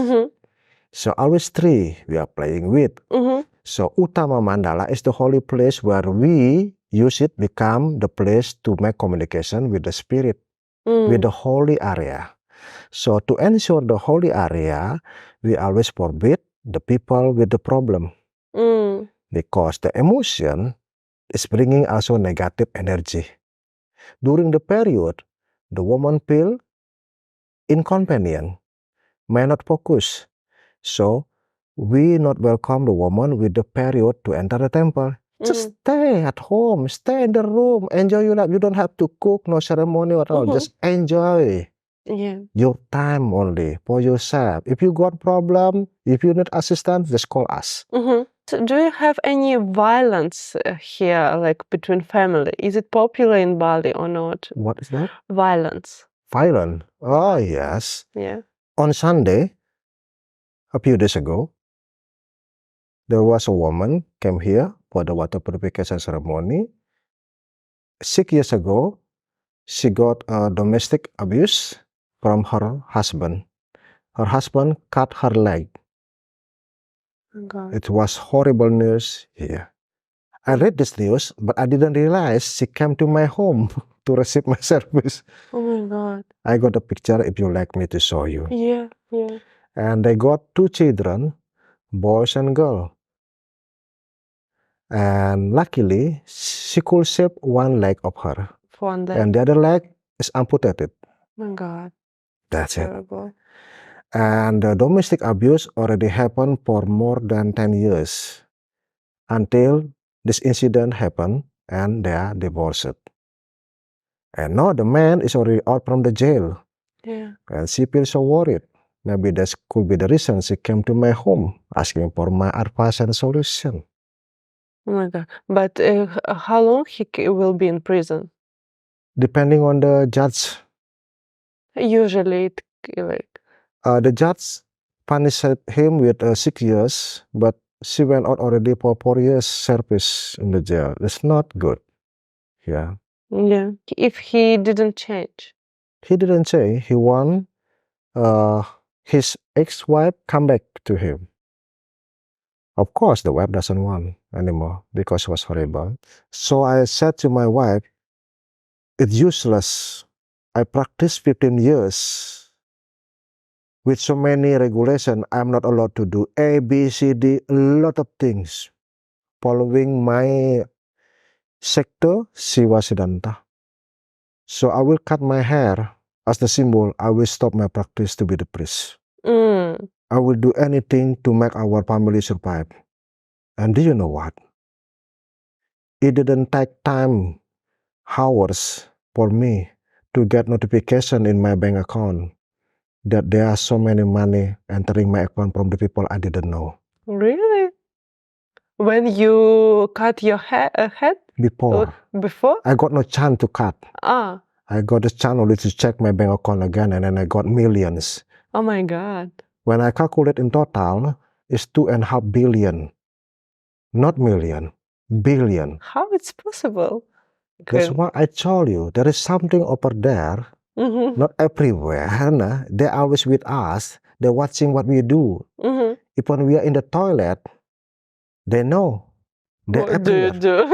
So always three we are playing with. So Utama Mandala is the holy place where we use it become the place to make communication with the spirit, with the holy area. So to ensure the holy area, we always forbid the people with the problem. Because the emotion is bringing also negative energy. During the period, the woman feel inconvenient, may not focus. So we not welcome the woman with the period to enter the temple. Just stay at home, stay in the room, enjoy your life. You don't have to cook, no ceremony at all. Just enjoy your time only for yourself. If you got problem, if you need assistance, just call us. So do you have any violence here, like between family? Is it popular in Bali or not? What is that? Violence. Violent? Oh, yes. Yeah. On Sunday, a few days ago, there was a woman came here for the water purification ceremony. 6 years ago, she got a domestic abuse from her husband. Her husband cut her leg. God. It was horrible news here. I read this news, but I didn't realize she came to my home to receive my service. Oh my God. I got a picture if you like me to show you. Yeah, yeah. And they got 2 children, boys and girl. And luckily, she could save one leg of her. One day. And the other leg is amputated. Oh my God. That's it. Terrible. And the domestic abuse already happened for more than 10 years until this incident happened and they are divorced. And now the man is already out from the jail. Yeah. And she feels so worried. Maybe that could be the reason she came to my home asking for my advice and solution. Oh my God. But how long he will be in prison? Depending on the judge, Usually, the judge punished him with 6 years, but she went out already for 4 years service in the jail. That's not good. Yeah. yeah. If he didn't change. He didn't say he want his ex-wife come back to him. Of course, the wife doesn't want anymore because it was horrible. So I said to my wife, it's useless. I practiced 15 years. With so many regulations, I'm not allowed to do A, B, C, D, a lot of things. Following my sector, Siwa Siddhanta. So I will cut my hair as the symbol. I will stop my practice to be the priest. I will do anything to make our family survive. And do you know what? It didn't take time, hours for me to get notification in my bank account that there are so many money entering my account from the people I didn't know. Really? When you cut your head? Before. Before? I got no chance to cut. I got the chance only to check my bank account again, and then I got millions. Oh my God. When I calculate in total, it's 2.5 billion. Not million, billion. How it's possible? That's why I told you, there is something over there, not everywhere. Nah? They're always with us. They're watching what we do. Even we are in the toilet, they know. They're What do you do?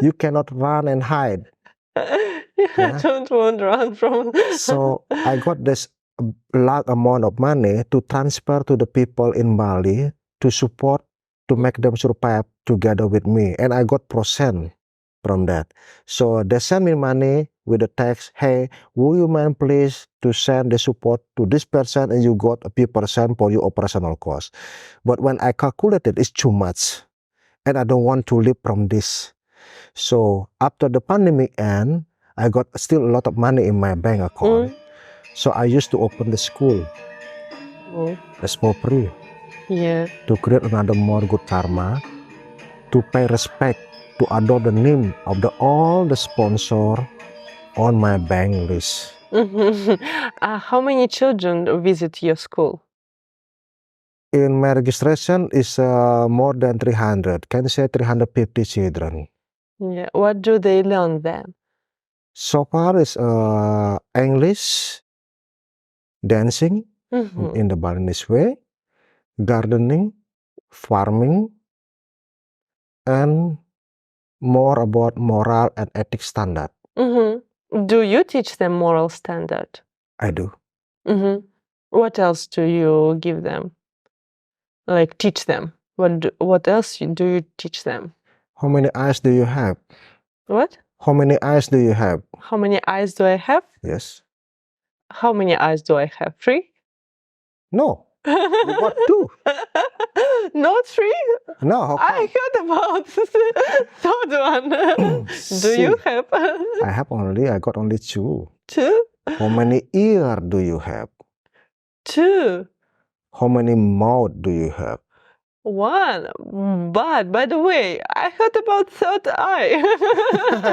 You cannot run and hide. I don't want to run from. So I got this large amount of money to transfer to the people in Bali to support, to make them survive together with me. And I got percent from that. So they send me money with the text, hey, will you mind please to send the support to this person, and you got a few percent for your operational cost. But when I calculated, it's too much. And I don't want to live from this. So after the pandemic end, I got still a lot of money in my bank account. So I used to open the school. That's for free. Yeah. To create another more good karma, to pay respect, to adopt the name of all the sponsor on my bank list. How many children visit your school? In my registration is more than 300. Can you say 350 children? Yeah. What do they learn then? So far is English, dancing in the Balinese way, gardening, farming, and more about moral and ethics standard. Do you teach them moral standard? I do. What else do you give them? Like teach them? What else do you teach them? How many eyes do you have? What? How many eyes do you have? How many eyes do I have? Yes. How many eyes do I have? 3? No. You got 2. Not 3? No. How come? I heard about third one. Do you have? I got only 2. 2? How many ears do you have? 2. How many mouth do you have? 1. But by the way, I heard about third eye.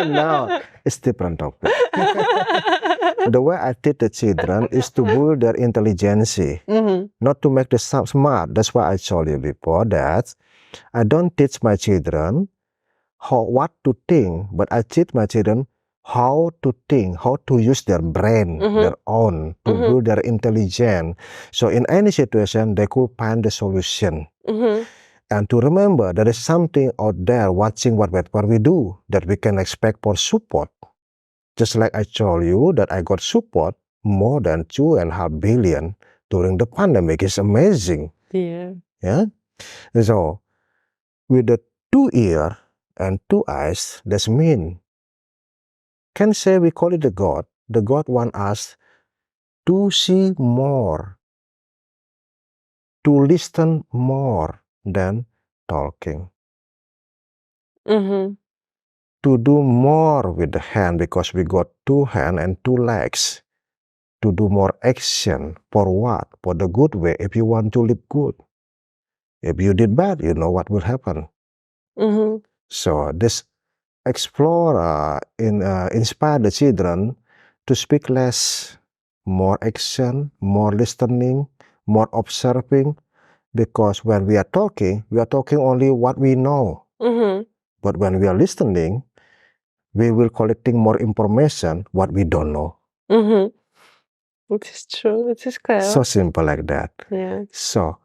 No, it's different topic. The way I teach the children is to build their intelligence, not to make them smart. That's why I told you before that I don't teach my children what to think, but I teach my children how to think, how to use their brain, their own, to build their intelligence. So in any situation, they could find the solution. And to remember, there is something out there watching what we do that we can expect for support. Just like I told you that I got support more than 2.5 billion during the pandemic. It's amazing. Yeah. Yeah. So with the two ears and two eyes, that's mean. Can say we call it the God. The God want us to see more, to listen more than talking. Mm-hmm. To do more with the hand because we got two hands and two legs. To do more action for what? For the good way if you want to live good. If you did bad, you know what will happen. Mm-hmm. So this explore inspire the children to speak less, more action, more listening, more observing. Because when we are talking only what we know. Mm-hmm. But when we are listening, we will collecting more information what we don't know. Mm-hmm. It is true. It is clever. So simple like that. Yeah. So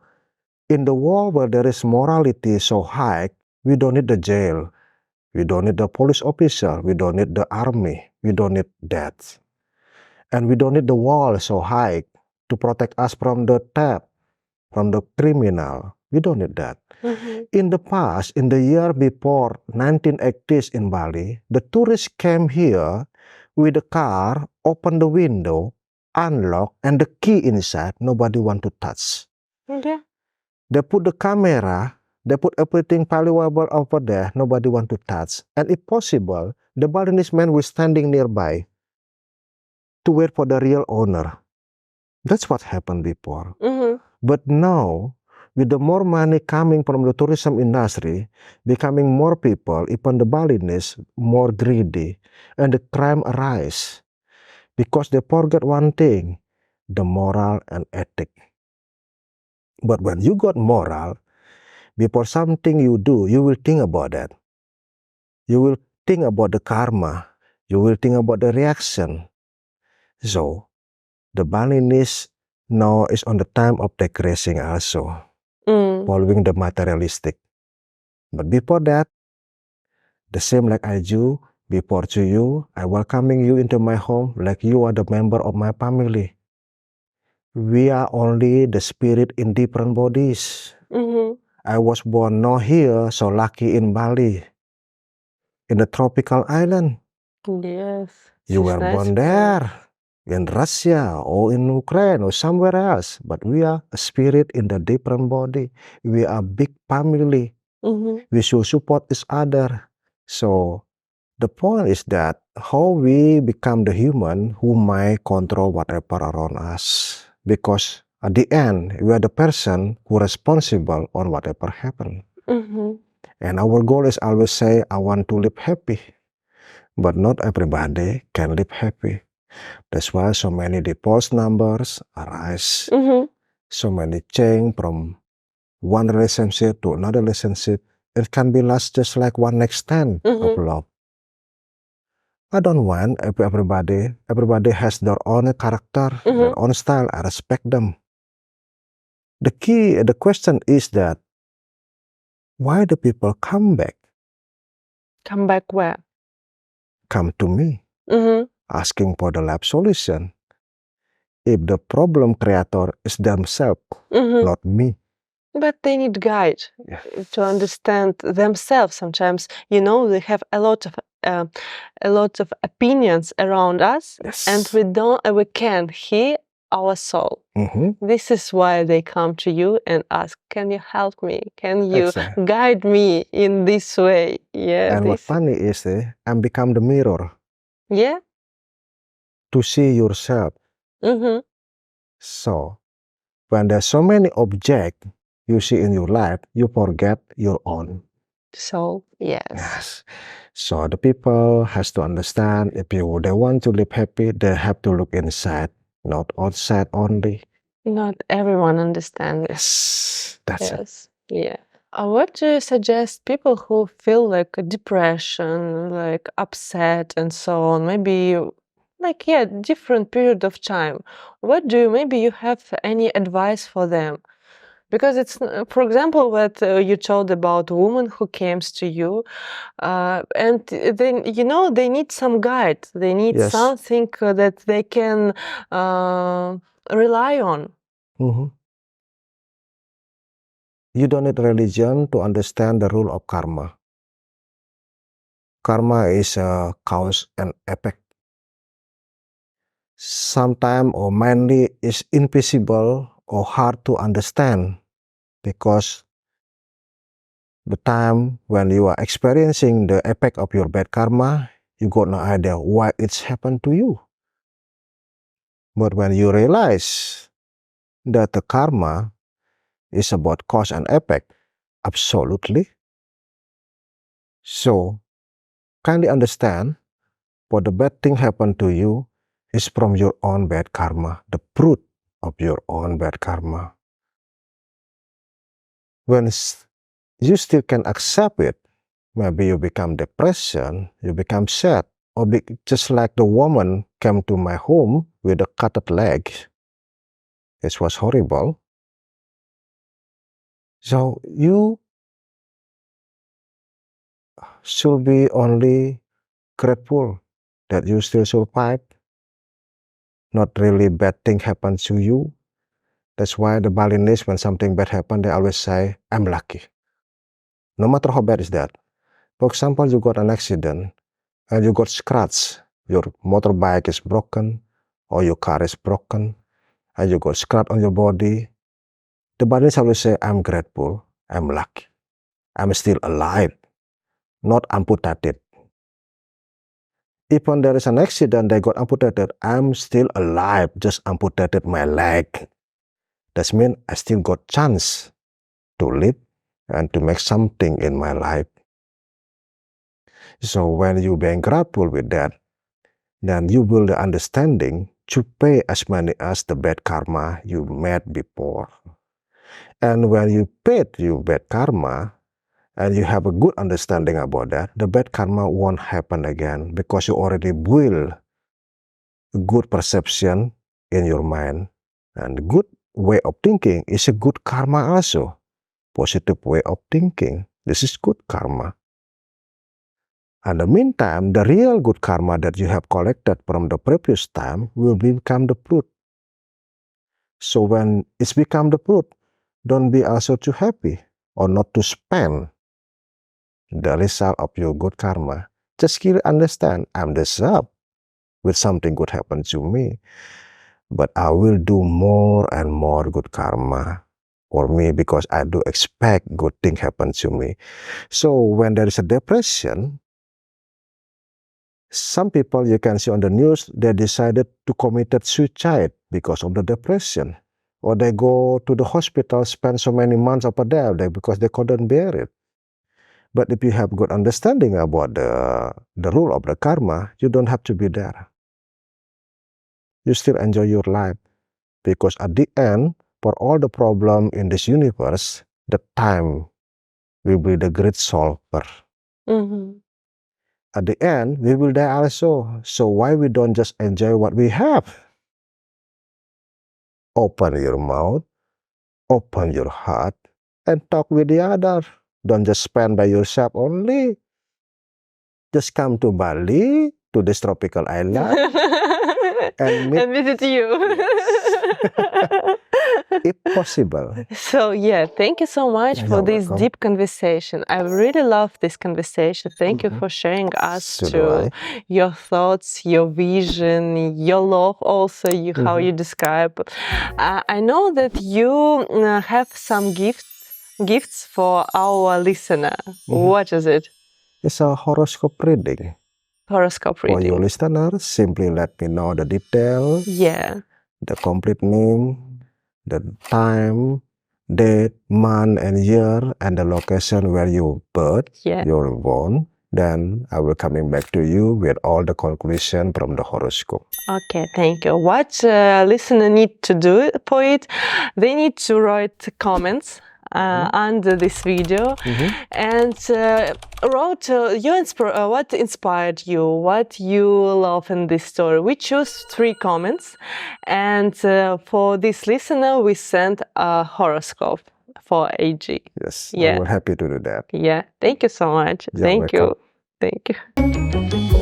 in the world where there is morality so high, we don't need the jail. We don't need the police officer. We don't need the army. We don't need that. And we don't need the wall so high to protect us from the theft, from the criminal. We don't need that. Mm-hmm. In the past, in the year before 1980s in Bali, the tourists came here with a car, open the window, unlock, and the key inside. Nobody want to touch. Okay. They put the camera, they put everything valuable over there. Nobody want to touch. And if possible, the Balinese man was standing nearby to wait for the real owner. That's what happened before. Mm-hmm. But now, with the more money coming from the tourism industry, becoming more people, even the Balinese, more greedy, and the crime arise. Because they forget one thing, the moral and ethic. But when you got moral, before something you do, you will think about that. You will think about the karma. You will think about the reaction. So, the Balinese now is on the time of digressing also, following the materialistic. But before that, the same like I do, before to you, I welcoming you into my home like you are the member of my family. We are only the spirit in different bodies. Mm-hmm. I was born not here, so lucky in Bali, in the tropical island. Yes. You It's were nice born place. there, in Russia or in Ukraine or somewhere else. But we are a spirit in the different body. We are big family. Mm-hmm. We should support each other. So the point is that how we become the human who might control whatever around us. Because at the end, we are the person who responsible on whatever happen. Mm-hmm. And our goal is always say, I want to live happy. But not everybody can live happy. That's why so many divorce numbers arise. Mm-hmm. So many change from one relationship to another relationship. It can be last just like one night stand of love. I don't want everybody. Everybody has their own character, their own style. I respect them. The question is that why the people come back? Come back where? Come to me, asking for the life solution. If the problem creator is themselves, not me. But they need guide to understand themselves. Sometimes, they have a lot of opinions around us, and we can't hear our soul. This is why they come to you and ask, "Can you help me? Can you guide me in this way?" Yeah. And what's funny is, I'm become the mirror. Yeah. To see yourself. So, when there's so many objects you see in your life, you forget your own. So, yes. So the people has to understand if they want to live happy, they have to look inside, not outside only. Not everyone understands. Yes, that's it. Yeah. What do you suggest people who feel like a depression, like upset and so on? Maybe different period of time. Maybe you have any advice for them? Because it's, for example, what you told about a woman who comes to you, and then they need some guide. They need something that they can rely on. You don't need religion to understand the rule of karma. Karma is a cause and effect. Sometimes or mainly is invisible or hard to understand because the time when you are experiencing the effect of your bad karma, you got no idea why it's happened to you. But when you realize that the karma is about cause and effect, absolutely. So, kindly understand what the bad thing happened to you is from your own bad karma, the fruit of your own bad karma. When you still can accept it, maybe you become depression, you become sad, or just like the woman came to my home with a cut leg. It was horrible. So you should be only grateful that you still survive. Not really bad thing happens to you. That's why the Balinese, when something bad happens, they always say, I'm lucky. No matter how bad is that. For example, you got an accident and you got scratched. Your motorbike is broken or your car is broken and you got scratch on your body. The Balinese always say, I'm grateful, I'm lucky. I'm still alive, not amputated. Even there is an accident, they got amputated, I'm still alive, just amputated my leg. That means I still got chance to live and to make something in my life. So when you being grateful with that, then you build the understanding to pay as many as the bad karma you made before. And when you paid your bad karma, and you have a good understanding about that, the bad karma won't happen again because you already build a good perception in your mind. And good way of thinking is a good karma also. Positive way of thinking. This is good karma. In the meantime, the real good karma that you have collected from the previous time will become the fruit. So when it's become the fruit, don't be also too happy or not to spend the result of your good karma. Just clearly understand, I'm deserved with something good happen to me. But I will do more and more good karma for me because I do expect good thing happen to me. So when there is a depression, some people you can see on the news, they decided to commit suicide because of the depression. Or they go to the hospital, spend so many months over there because they couldn't bear it. But if you have good understanding about the rule of the karma, you don't have to be there. You still enjoy your life. Because at the end, for all the problem in this universe, the time will be the great solver. Mm-hmm. At the end, we will die also. So why we don't just enjoy what we have? Open your mouth, open your heart, and talk with the other. Don't just spend by yourself only. Just come to Bali, to this tropical island, and visit you. Yes. If possible. So yeah, thank you so much for this welcome. deep conversation. I really love this conversation. Thank you for sharing us So do to I. your thoughts, your vision, your love also, how you describe. I know that you have some gifts for our listener. What is it? It's a horoscope reading. Horoscope For your reading. listeners, simply let me know the detail, Yeah. the complete name, the time, date, month, and year, and the location where you you're born. Then I will coming back to you with all the conclusion from the horoscope. Okay, thank you. What listener need to do for it? They need to write comments under this video and wrote what inspired you, what you love in this story. We choose 3 comments, and for this listener we sent a horoscope for AG. Yes, Yeah. I will happy to do that. Yeah, thank you so much. You're Thank welcome. you. Thank you.